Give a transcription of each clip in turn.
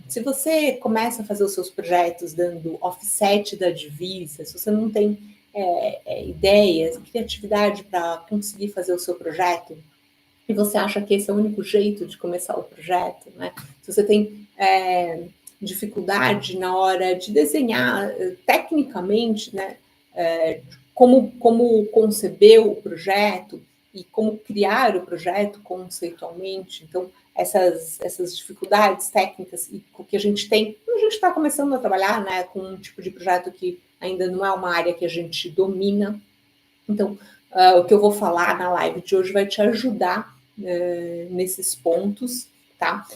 Se você começa a fazer os seus projetos dando offset da divisa, se você não tem ideias, criatividade para conseguir fazer o seu projeto, e você acha que esse é o único jeito de começar o projeto, né? Se você tem dificuldade na hora de desenhar tecnicamente, né? Como conceber o projeto e como criar o projeto conceitualmente. Então, essas dificuldades técnicas e o que a gente tem, a gente está começando a trabalhar, né, com um tipo de projeto que ainda não é uma área que a gente domina. Então, o que eu vou falar na live de hoje vai te ajudar nesses pontos, tá?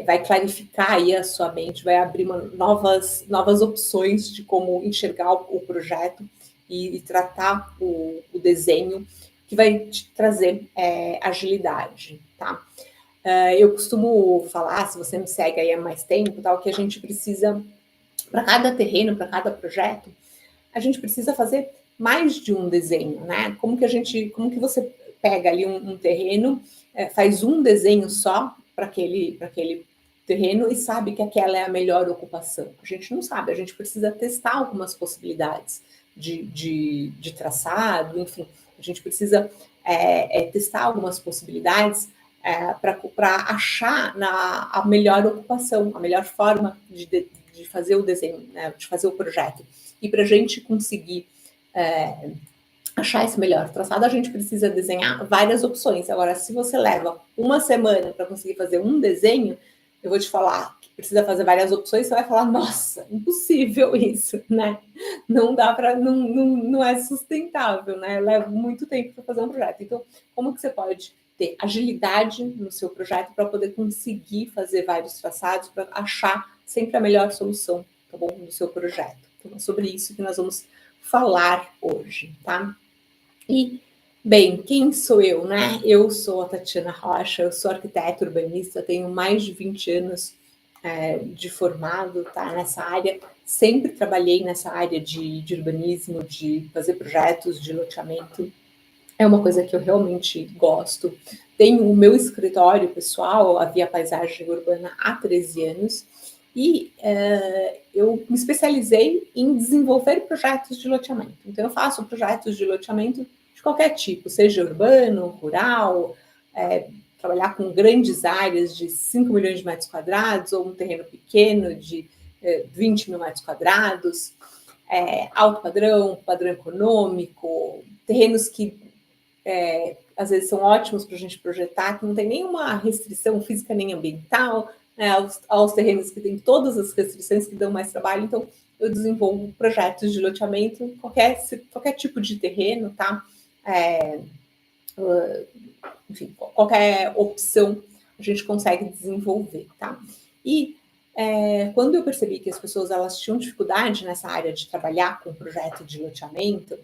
Vai clarificar aí a sua mente, vai abrir novas opções de como enxergar o projeto e tratar o desenho, que vai te trazer agilidade, tá? Eu costumo falar, se você me segue aí há mais tempo, tal, que a gente precisa, para cada terreno, para cada projeto, a gente precisa fazer mais de um desenho, né? Como que você pega ali um terreno, faz um desenho só para aquele terreno e sabe que aquela é a melhor ocupação? A gente não sabe, a gente precisa testar algumas possibilidades de traçado, enfim, a gente precisa testar algumas possibilidades para achar a melhor ocupação, a melhor forma de fazer o desenho, né? De fazer o projeto. E para a gente conseguir achar esse melhor traçado, a gente precisa desenhar várias opções. Agora, se você leva uma semana para conseguir fazer um desenho, eu vou te falar que precisa fazer várias opções, você vai falar, nossa, impossível isso, né? Não dá para, não é sustentável, né? Leva muito tempo para fazer um projeto. Então, como que você pode ter agilidade no seu projeto para poder conseguir fazer vários traçados, para achar sempre a melhor solução, tá bom, do seu projeto? Então, é sobre isso que nós vamos falar hoje, tá? E, bem, quem sou eu, né? Eu sou a Tatiana Rocha, eu sou arquiteta urbanista, tenho mais de 20 anos de formado, tá? Nessa área, sempre trabalhei nessa área de urbanismo, de fazer projetos de loteamento. É uma coisa que eu realmente gosto. Tenho o meu escritório pessoal, a Via Paisagem Urbana, há 13 anos, e eu me especializei em desenvolver projetos de loteamento. Então, eu faço projetos de loteamento de qualquer tipo, seja urbano, rural, trabalhar com grandes áreas de 5 milhões de metros quadrados, ou um terreno pequeno de 20 mil metros quadrados, alto padrão, padrão econômico, terrenos que às vezes são ótimos para a gente projetar, que não tem nenhuma restrição física nem ambiental, né, aos terrenos que têm todas as restrições que dão mais trabalho. Então, eu desenvolvo projetos de loteamento, qualquer tipo de terreno, tá? Enfim, qualquer opção a gente consegue desenvolver, tá? E quando eu percebi que as pessoas elas tinham dificuldade nessa área de trabalhar com projeto de loteamento,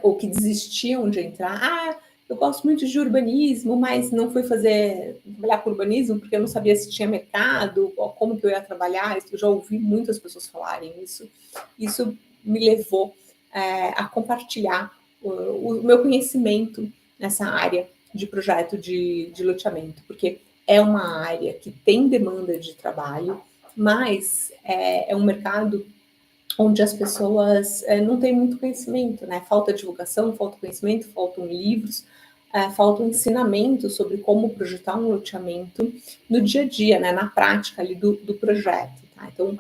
ou que desistiam de entrar, eu gosto muito de urbanismo, mas não fui trabalhar com urbanismo porque eu não sabia se tinha mercado, ou como que eu ia trabalhar. Eu já ouvi muitas pessoas falarem isso. Isso me levou a compartilhar o meu conhecimento nessa área de projeto de loteamento, porque é uma área que tem demanda de trabalho, mas é um mercado onde as pessoas não têm muito conhecimento, né? Falta divulgação, falta conhecimento, faltam livros, falta um ensinamento sobre como projetar um loteamento no dia a dia, né? Na prática ali do projeto, tá? Então,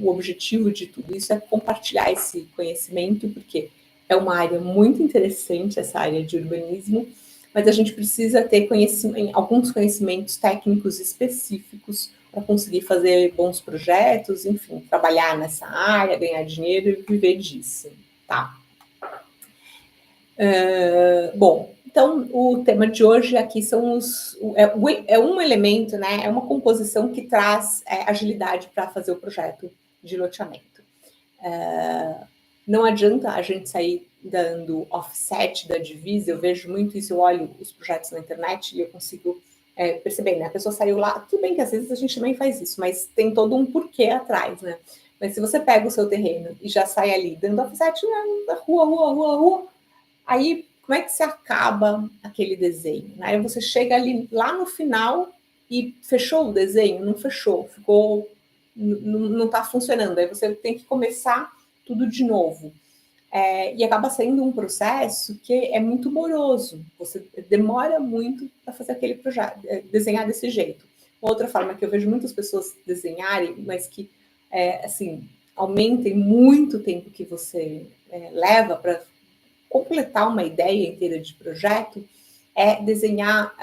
o objetivo de tudo isso é compartilhar esse conhecimento, porque é uma área muito interessante, essa área de urbanismo, mas a gente precisa ter alguns conhecimentos técnicos específicos para conseguir fazer bons projetos, enfim, trabalhar nessa área, ganhar dinheiro e viver disso, tá? Bom, então o tema de hoje aqui são um elemento, né? É uma composição que traz agilidade para fazer o projeto de loteamento. Não adianta a gente sair dando offset da divisa, eu vejo muito isso, eu olho os projetos na internet e eu consigo perceber, né? A pessoa saiu lá, tudo bem que às vezes a gente também faz isso, mas tem todo um porquê atrás, né? Mas se você pega o seu terreno e já sai ali dando offset na rua, aí como é que se acaba aquele desenho? Né? Aí você chega ali lá no final, e fechou o desenho? Não fechou, não está funcionando. Aí você tem que começar tudo de novo. E acaba sendo um processo que é muito moroso. Você demora muito para fazer aquele projeto, desenhar desse jeito. Outra forma que eu vejo muitas pessoas desenharem, mas que, assim, aumentem muito o tempo que você leva para completar uma ideia inteira de projeto, é desenhar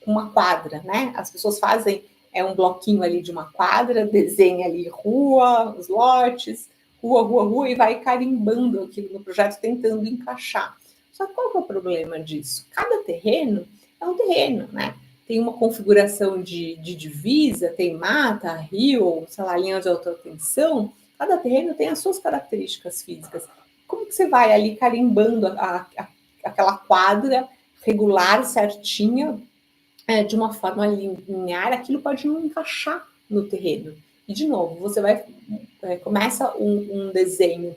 uma quadra, né? As pessoas fazem um bloquinho ali de uma quadra, desenha ali rua, os lotes, rua, e vai carimbando aquilo no projeto, tentando encaixar. Só que qual que é o problema disso? Cada terreno é um terreno, né? Tem uma configuração de divisa, tem mata, rio, sei lá, linha de alta tensão. Cada terreno tem as suas características físicas. Como que você vai ali carimbando aquela quadra regular, certinha, de uma forma linear? Aquilo pode não encaixar no terreno. E, de novo, você começa um desenho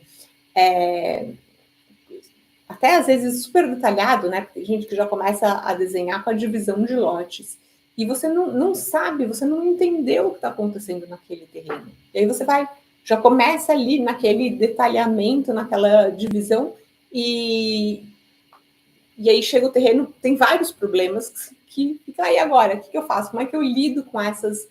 até às vezes super detalhado, né? Porque tem gente que já começa a desenhar com a divisão de lotes. E você não sabe, você não entendeu o que está acontecendo naquele terreno. E aí você já começa ali naquele detalhamento, naquela divisão, e aí chega o terreno, tem vários problemas que fica aí agora, o que eu faço? Como é que eu lido com essas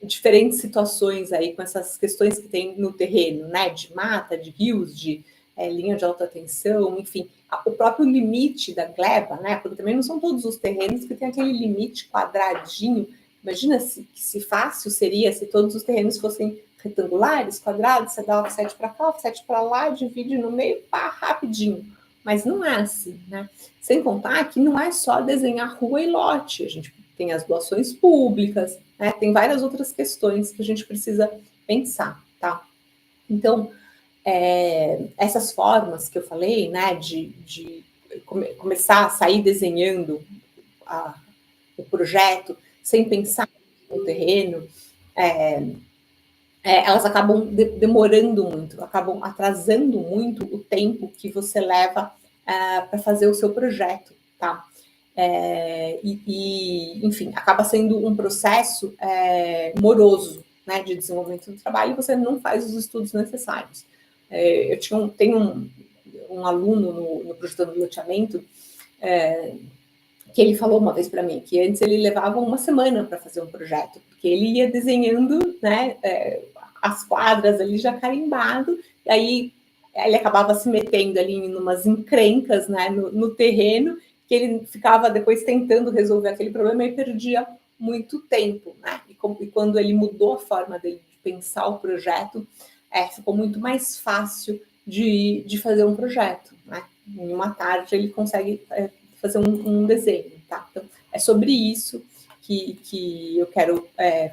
diferentes situações aí, com essas questões que tem no terreno, né? De mata, de rios, de linha de alta tensão, enfim, o próprio limite da gleba, né? Porque também não são todos os terrenos que tem aquele limite quadradinho. Imagina se fácil seria se todos os terrenos fossem retangulares, quadrados, você dá offset para cá, offset para lá, divide no meio, pá, rapidinho. Mas não é assim, né? Sem contar que não é só desenhar rua e lote, a gente tem as doações públicas, né? Tem várias outras questões que a gente precisa pensar, tá? Então, essas formas que eu falei, né, de começar a sair desenhando o projeto sem pensar no terreno, elas acabam demorando muito, acabam atrasando muito o tempo que você leva para fazer o seu projeto, tá? Enfim, acaba sendo um processo moroso, né, de desenvolvimento do trabalho, e você não faz os estudos necessários. Eu tenho um aluno no projeto do loteamento que ele falou uma vez para mim que antes ele levava uma semana para fazer um projeto, porque ele ia desenhando, né, as quadras ali já carimbado, e aí ele acabava se metendo ali em umas encrencas, né, no terreno, que ele ficava depois tentando resolver aquele problema e perdia muito tempo, né? E quando ele mudou a forma dele de pensar o projeto, ficou muito mais fácil de fazer um projeto, né? Em uma tarde ele consegue fazer um desenho, tá? Então, é sobre isso que eu quero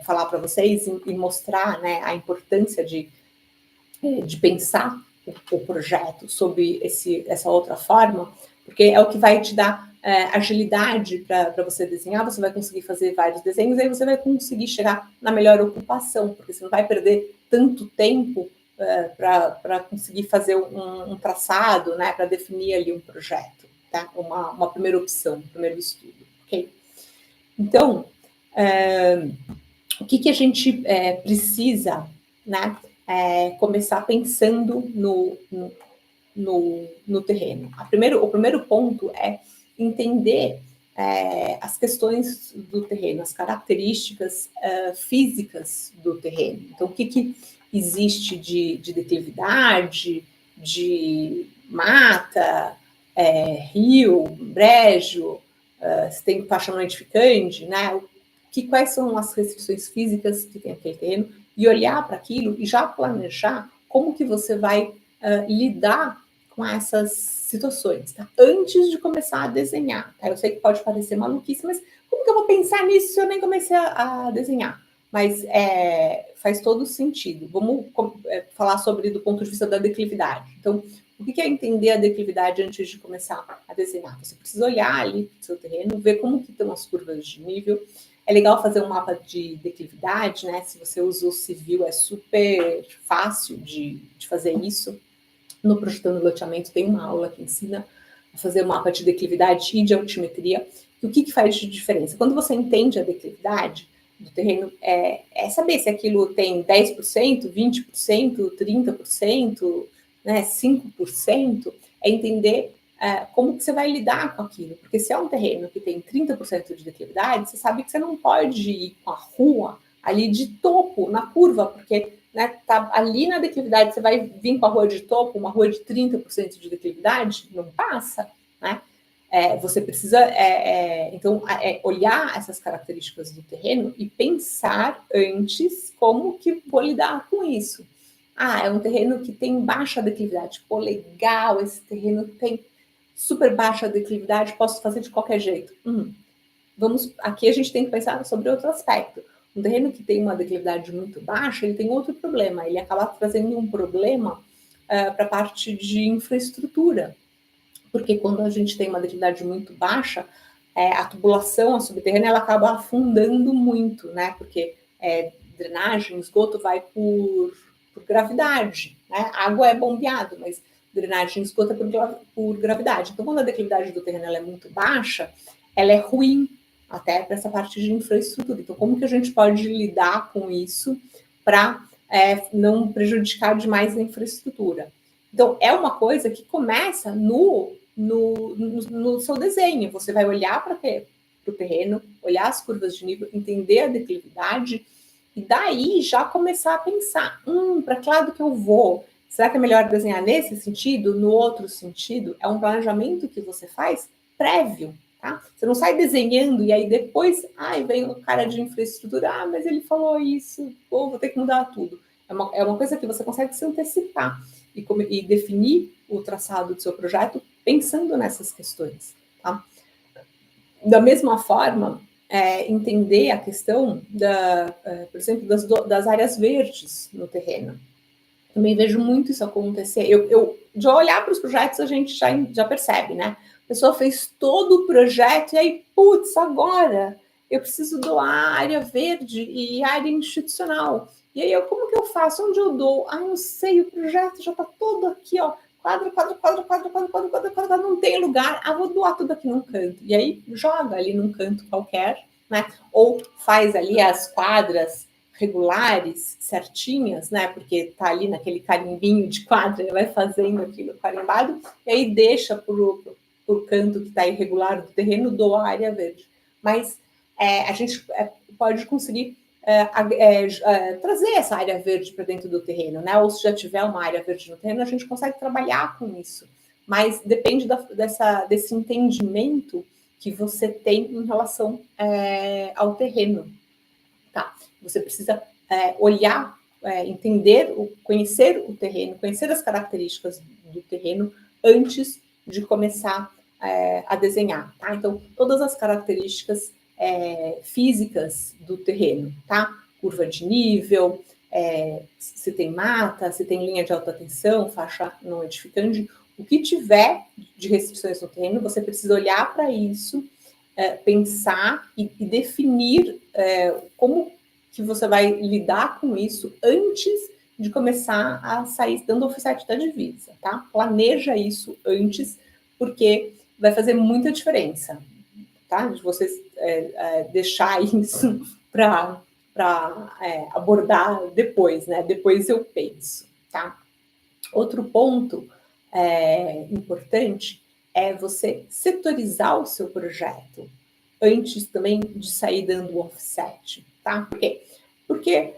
falar para vocês e mostrar, né, a importância de pensar o projeto sob essa outra forma, porque é o que vai te dar agilidade para você desenhar, você vai conseguir fazer vários desenhos, aí você vai conseguir chegar na melhor ocupação, porque você não vai perder tanto tempo para conseguir fazer um traçado, né, para definir ali um projeto, tá? Uma primeira opção, um primeiro estudo, ok? Então, o que a gente precisa, né, começar pensando no terreno? O primeiro ponto é entender as questões do terreno, as características físicas do terreno. Então, o que existe de declividade, de mata, rio, brejo, se tem faixa não edificante, né? Quais são as restrições físicas que tem aquele terreno, e olhar para aquilo e já planejar como que você vai lidar com essas situações, tá? Antes de começar a desenhar. Tá? Eu sei que pode parecer maluquice, mas como que eu vou pensar nisso se eu nem comecei a desenhar? Mas faz todo sentido. Vamos falar sobre do ponto de vista da declividade. Então, o que é entender a declividade antes de começar a desenhar? Você precisa olhar ali para o seu terreno, ver como que estão as curvas de nível. É legal fazer um mapa de declividade, né? Se você usa o civil, é super fácil de fazer isso. No Projetando Loteamento tem uma aula que ensina fazer o mapa de declividade e de altimetria. E o que faz de diferença? Quando você entende a declividade do terreno, é saber se aquilo tem 10%, 20%, 30%, né, 5%, é entender como que você vai lidar com aquilo. Porque se é um terreno que tem 30% de declividade, você sabe que você não pode ir com a rua ali de topo, na curva, porque tá ali na declividade, você vai vir com a rua de topo, uma rua de 30% de declividade, não passa, né? Você precisa, então, olhar essas características do terreno e pensar antes como que vou lidar com isso. É um terreno que tem baixa declividade. Pô, legal, esse terreno tem super baixa declividade, posso fazer de qualquer jeito. Aqui a gente tem que pensar sobre outro aspecto. Um terreno que tem uma declividade muito baixa, ele tem outro problema. Ele acaba trazendo um problema para a parte de infraestrutura. Porque quando a gente tem uma declividade muito baixa, a tubulação, a subterrânea, ela acaba afundando muito, né? Porque drenagem, esgoto vai por gravidade, né? Água é bombeado, mas drenagem e esgoto é por gravidade. Então, quando a declividade do terreno ela é muito baixa, ela é ruim até para essa parte de infraestrutura. Então, como que a gente pode lidar com isso para não prejudicar demais a infraestrutura? Então, é uma coisa que começa no seu desenho. Você vai olhar para o terreno, olhar as curvas de nível, entender a declividade, e daí já começar a pensar, para que lado que eu vou? Será que é melhor desenhar nesse sentido, no outro sentido? É um planejamento que você faz prévio, tá? Você não sai desenhando e aí depois, vem o cara de infraestrutura, mas ele falou isso, vou ter que mudar tudo. É uma coisa que você consegue se antecipar e definir o traçado do seu projeto pensando nessas questões, tá? Da mesma forma, entender a questão, por exemplo, das áreas verdes no terreno. Também vejo muito isso acontecer. De olhar para os projetos, a gente já percebe, né? A pessoa fez todo o projeto e aí, agora eu preciso doar área verde e área institucional. E aí, como que eu faço? Onde eu dou? Não sei, o projeto já está todo aqui, ó. Quadro, não tem lugar. Vou doar tudo aqui num canto. E aí, joga ali num canto qualquer, né? Ou faz ali as quadras regulares, certinhas, né? Porque tá ali naquele carimbinho de quadra, ele vai fazendo aquilo carimbado, e aí deixa por canto que está irregular do terreno, doa a área verde. Mas a gente pode conseguir trazer essa área verde para dentro do terreno, né? Ou se já tiver uma área verde no terreno, a gente consegue trabalhar com isso. Mas depende desse entendimento que você tem em relação ao terreno. Tá? Você precisa olhar, entender, conhecer o terreno, conhecer as características do terreno antes de começar a desenhar. Tá? Então, todas as características físicas do terreno, tá? Curva de nível, se tem mata, se tem linha de alta tensão, faixa não edificante, o que tiver de restrições no terreno, você precisa olhar para isso, pensar e definir como que você vai lidar com isso antes de começar a sair dando offset da divisa, tá? Planeja isso antes, porque vai fazer muita diferença, tá? De vocês deixar isso para abordar depois, né? Depois eu penso, tá? Outro ponto importante é você setorizar o seu projeto antes também de sair dando offset, tá? Por quê? Porque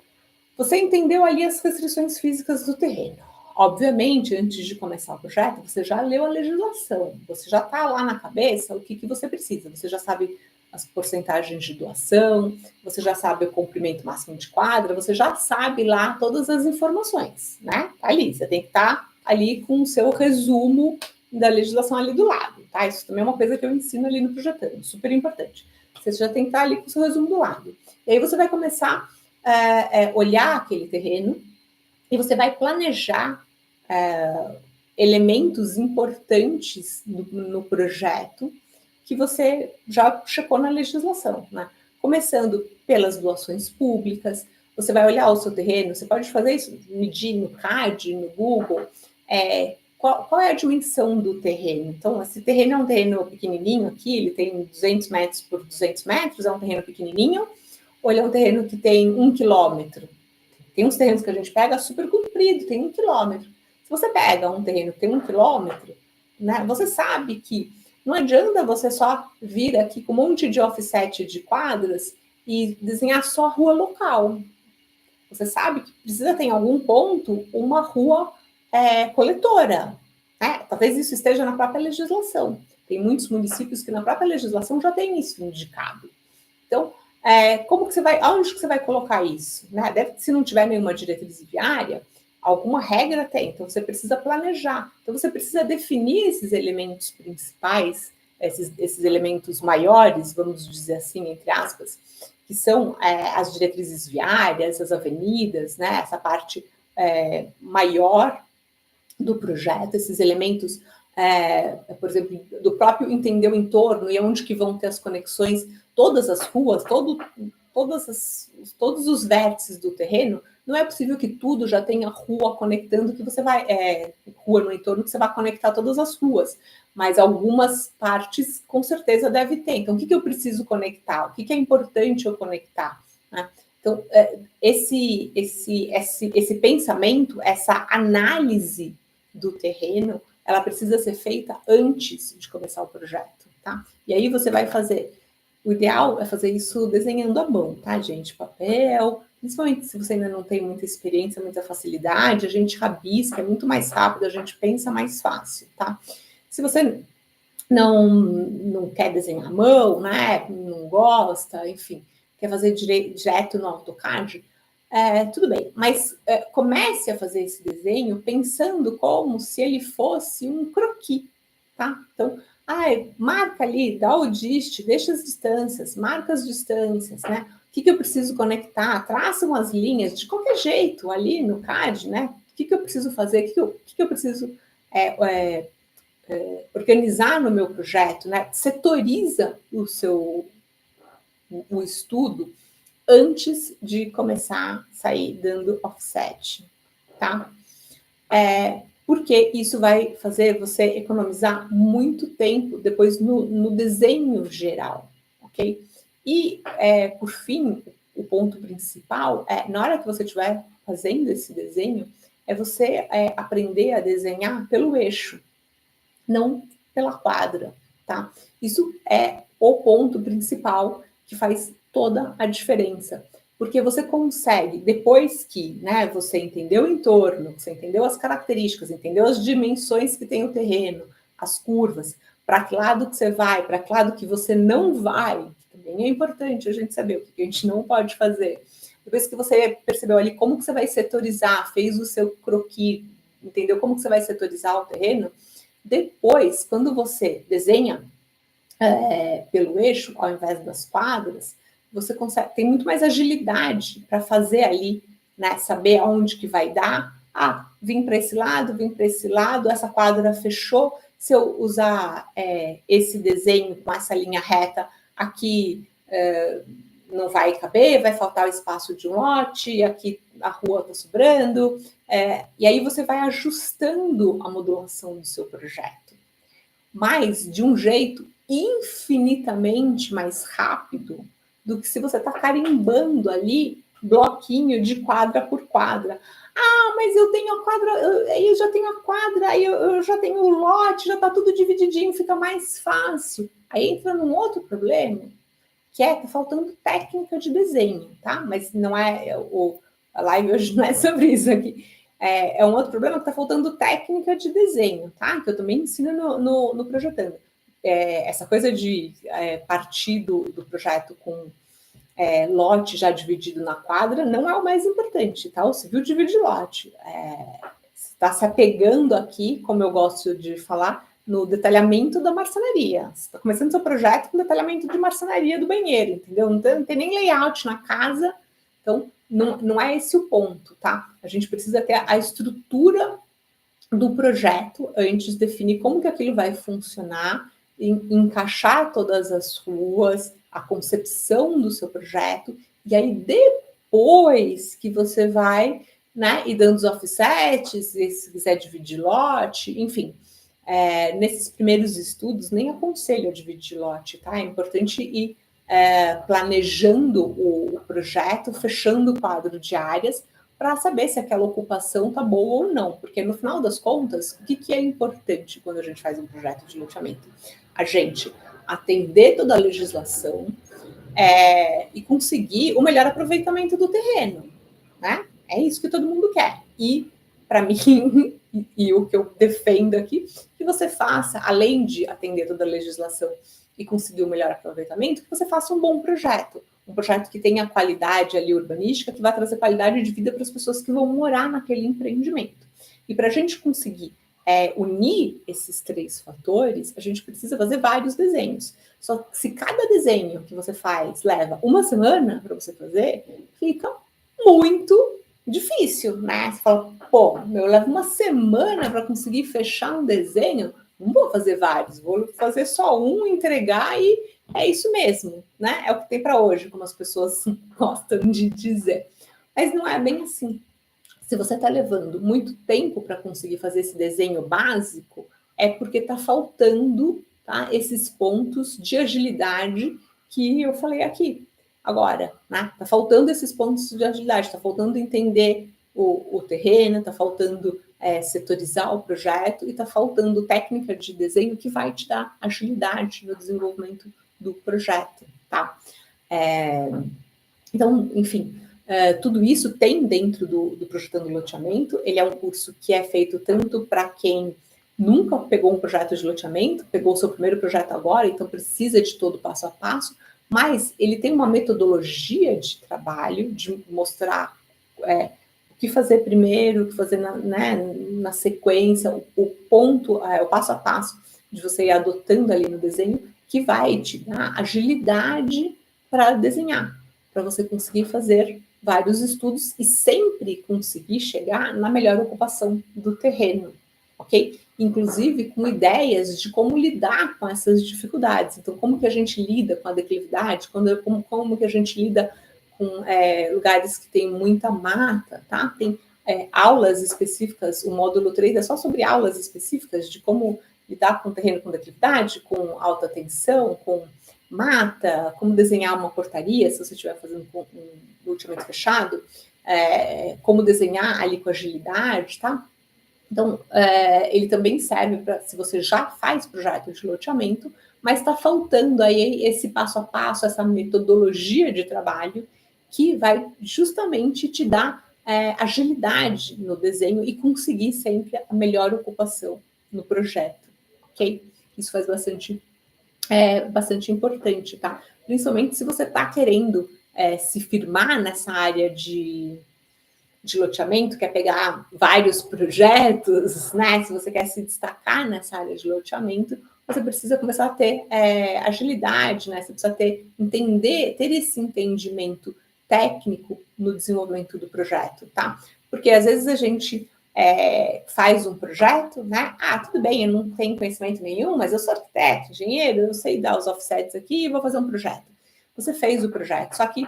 você entendeu ali as restrições físicas do terreno. Obviamente, antes de começar o projeto, você já leu a legislação, você já está lá na cabeça o que você precisa, você já sabe as porcentagens de doação, você já sabe o comprimento máximo de quadra, você já sabe lá todas as informações, né? Tá ali, você tem que estar ali com o seu resumo da legislação ali do lado, tá? Isso também é uma coisa que eu ensino ali no Projetando, super importante. Você já tem que estar ali com o seu resumo do lado. E aí você vai começar olhar aquele terreno e você vai planejar elementos importantes no projeto que você já checou na legislação, né? Começando pelas doações públicas, você vai olhar o seu terreno, você pode fazer isso, medir no CAD, no Google, qual é a dimensão do terreno? Então, esse terreno é um terreno pequenininho aqui, ele tem 200 metros por 200 metros, é um terreno pequenininho, ou ele é um terreno que tem 1 quilômetro? Tem uns terrenos que a gente pega super comprido, tem 1 quilômetro. Se você pega um terreno que tem 1 quilômetro, né, você sabe que não adianta você só vir aqui com um monte de offset de quadras e desenhar só a rua local. Você sabe que precisa ter em algum ponto uma rua coletora. Né? Talvez isso esteja na própria legislação. Tem muitos municípios que na própria legislação já tem isso indicado. Então, como que você vai, aonde que você vai colocar isso? Né? Se não tiver nenhuma diretriz viária, alguma regra tem, então você precisa planejar. Então você precisa definir esses elementos principais, esses elementos maiores, vamos dizer assim, entre aspas, que são as diretrizes viárias, as avenidas, né? Essa parte maior do projeto, esses elementos, por exemplo, do próprio entender o entorno e onde que vão ter as conexões, todas as ruas, todos os vértices do terreno. Não é possível que tudo já tenha rua conectando, que você vai, rua no entorno, que você vai conectar todas as ruas, mas algumas partes com certeza deve ter. Então, o que eu preciso conectar? O que é importante eu conectar? Né? Então, esse pensamento, essa análise do terreno, ela precisa ser feita antes de começar o projeto, tá? E aí você vai fazer, o ideal é fazer isso desenhando à mão, tá, gente? Papel, principalmente se você ainda não tem muita experiência, muita facilidade, a gente rabisca, é muito mais rápido, a gente pensa mais fácil, tá? Se você não quer desenhar à mão, né, não gosta, enfim, quer fazer direto no AutoCAD, tudo bem, mas comece a fazer esse desenho pensando como se ele fosse um croquis, tá? Então, marca ali, dá o dist, deixa as distâncias, marca as distâncias, né? O que eu preciso conectar? Traça umas linhas de qualquer jeito ali no CAD, né? O que eu preciso fazer? O que eu preciso organizar no meu projeto, né? Setoriza o estudo antes de começar a sair dando offset, tá? Porque isso vai fazer você economizar muito tempo depois no desenho geral, ok? E, por fim, o ponto principal na hora que você estiver fazendo esse desenho, é você aprender a desenhar pelo eixo, não pela quadra, tá? Isso é o ponto principal que faz toda a diferença. Porque você consegue, depois que você entendeu o entorno, você entendeu as características, entendeu as dimensões que tem o terreno, as curvas, para que lado que você vai, para que lado que você não vai, também é importante a gente saber o que a gente não pode fazer. Depois que você percebeu ali como que você vai setorizar, fez o seu croquis, entendeu como que você vai setorizar o terreno, depois, quando você desenha pelo eixo, ao invés das quadras, você consegue, tem muito mais agilidade para fazer ali, né? Saber aonde que vai dar. Vim para esse lado, essa quadra fechou. Se eu usar esse desenho com essa linha reta, aqui não vai caber, vai faltar o espaço de um lote, aqui a rua está sobrando. E aí você vai ajustando a modulação do seu projeto. Mas de um jeito infinitamente mais rápido do que se você está carimbando ali bloquinho de quadra por quadra. Mas eu tenho a quadra, eu já tenho a quadra, eu já tenho o lote, já está tudo divididinho, fica mais fácil. Aí entra num outro problema, que tá faltando técnica de desenho, tá? Mas não a live hoje não é sobre isso aqui. É um outro problema que está faltando técnica de desenho, tá? Que eu também ensino no Projetando. Essa coisa de partir do projeto com lote já dividido na quadra não é o mais importante, tá? O civil divide lote. Está se apegando aqui, como eu gosto de falar, no detalhamento da marcenaria. Você está começando seu projeto com detalhamento de marcenaria do banheiro, entendeu? Não tem nem layout na casa, então não é esse o ponto, tá? A gente precisa ter a estrutura do projeto antes de definir como que aquilo vai funcionar, encaixar todas as ruas, a concepção do seu projeto, e aí depois que você vai né? E dando os offsets, e se quiser dividir lote, enfim. Nesses primeiros estudos, nem aconselho a dividir lote, tá? É importante ir planejando o projeto, fechando o quadro de áreas, para saber se aquela ocupação está boa ou não. Porque, no final das contas, o que é importante quando a gente faz um projeto de loteamento? A gente atender toda a legislação e conseguir o melhor aproveitamento do terreno, né? É isso que todo mundo quer. E, para mim, e o que eu defendo aqui, que você faça, além de atender toda a legislação e conseguir o melhor aproveitamento, que você faça um bom projeto. Um projeto que tenha qualidade ali urbanística, que vai trazer qualidade de vida para as pessoas que vão morar naquele empreendimento. E para a gente conseguir unir esses 3 fatores, a gente precisa fazer vários desenhos. Só que se cada desenho que você faz leva uma semana para você fazer, fica muito difícil, né? Você fala, pô, eu levo uma semana para conseguir fechar um desenho, não vou fazer vários, vou fazer só um, entregar e é isso mesmo, né? É o que tem para hoje, como as pessoas gostam de dizer. Mas não é bem assim. Se você está levando muito tempo para conseguir fazer esse desenho básico, é porque está faltando, tá, esses pontos de agilidade que eu falei aqui. Agora, né? Está faltando esses pontos de agilidade, está faltando entender o terreno, está faltando setorizar o projeto e está faltando técnica de desenho que vai te dar agilidade no desenvolvimento do projeto, tá? Então, enfim, tudo isso tem dentro do Projetando Loteamento. Ele é um curso que é feito tanto para quem nunca pegou um projeto de loteamento, pegou o seu primeiro projeto agora, então precisa de todo o passo a passo, mas ele tem uma metodologia de trabalho, de mostrar o que fazer primeiro, o que fazer na sequência, o ponto, o passo a passo de você ir adotando ali no desenho, que vai te dar agilidade para desenhar, para você conseguir fazer vários estudos e sempre conseguir chegar na melhor ocupação do terreno, ok? Inclusive com ideias de como lidar com essas dificuldades. Então, como que a gente lida com a declividade, como que a gente lida com lugares que tem muita mata, tá? Tem aulas específicas, o módulo 3 é só sobre aulas específicas de como lidar com terreno com declividade, com alta tensão, com mata, como desenhar uma portaria, se você estiver fazendo um loteamento fechado, como desenhar ali com agilidade, tá? Então, ele também serve para, se você já faz projeto de loteamento, mas está faltando aí esse passo a passo, essa metodologia de trabalho que vai justamente te dar agilidade no desenho e conseguir sempre a melhor ocupação no projeto, ok? Isso faz bastante importante, tá? Principalmente se você está querendo se firmar nessa área de loteamento, quer pegar vários projetos, né? Se você quer se destacar nessa área de loteamento, você precisa começar a ter agilidade, né? Você precisa ter esse entendimento técnico no desenvolvimento do projeto, tá? Porque às vezes a gente faz um projeto, né? Ah, tudo bem, eu não tenho conhecimento nenhum, mas eu sou arquiteto, engenheiro, eu sei dar os offsets aqui e vou fazer um projeto. Você fez o projeto, só que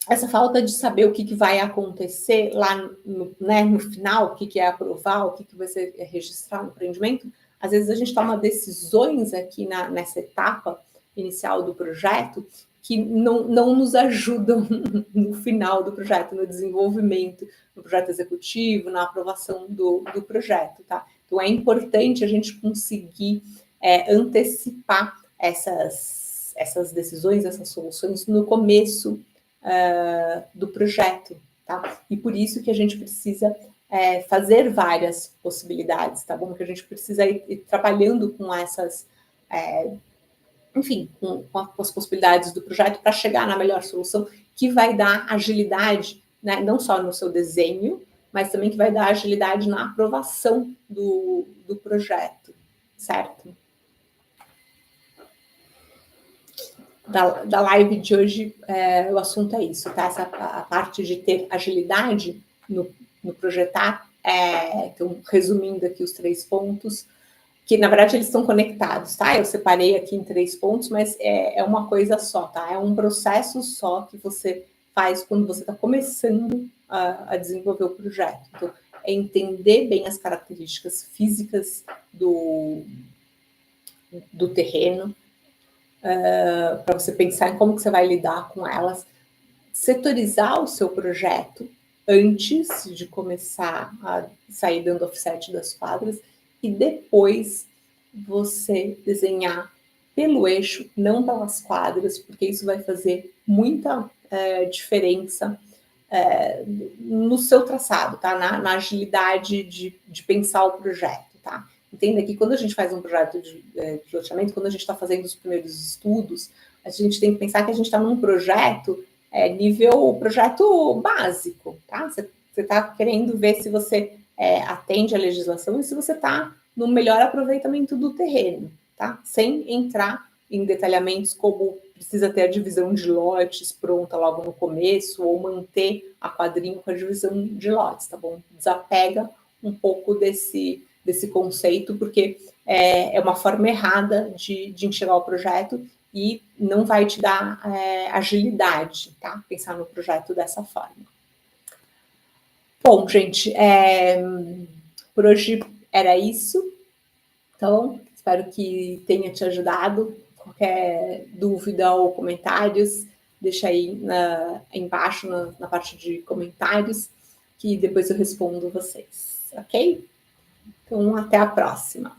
essa falta de saber o que vai acontecer lá no final, o que é aprovar, o que vai ser registrar no empreendimento, às vezes a gente toma decisões aqui nessa etapa inicial do projeto que não nos ajudam no final do projeto, no desenvolvimento, no projeto executivo, na aprovação do projeto, tá? Então, é importante a gente conseguir antecipar essas decisões, essas soluções no começo do projeto, tá? E por isso que a gente precisa fazer várias possibilidades, tá bom? Que a gente precisa ir trabalhando com essas, enfim, com as possibilidades do projeto para chegar na melhor solução que vai dar agilidade, né? Não só no seu desenho, mas também que vai dar agilidade na aprovação do projeto, certo? Da live de hoje, o assunto é isso, tá? A parte de ter agilidade no projetar, então, resumindo aqui os 3 pontos, que na verdade eles estão conectados, tá? Eu separei aqui em 3 pontos, mas é uma coisa só, tá? É um processo só que você faz quando você está começando a desenvolver o projeto. Então, é entender bem as características físicas do terreno, para você pensar em como que você vai lidar com elas, setorizar o seu projeto antes de começar a sair dando offset das quadras e depois você desenhar pelo eixo, não pelas quadras, porque isso vai fazer muita diferença no seu traçado, tá? Na agilidade de pensar o projeto, tá? Entenda que quando a gente faz um projeto de loteamento, quando a gente está fazendo os primeiros estudos, a gente tem que pensar que a gente está num projeto nível projeto básico, tá? Você está querendo ver se você atende à legislação e se você está no melhor aproveitamento do terreno, tá? Sem entrar em detalhamentos como precisa ter a divisão de lotes pronta logo no começo ou manter a quadrinha com a divisão de lotes, tá bom? Desapega um pouco desse conceito, porque é uma forma errada de enxergar o projeto e não vai te dar agilidade, tá? Pensar no projeto dessa forma. Bom, gente, por hoje era isso. Então, espero que tenha te ajudado. Qualquer dúvida ou comentários, deixa aí embaixo na parte de comentários, que depois eu respondo vocês, ok? Então, até a próxima.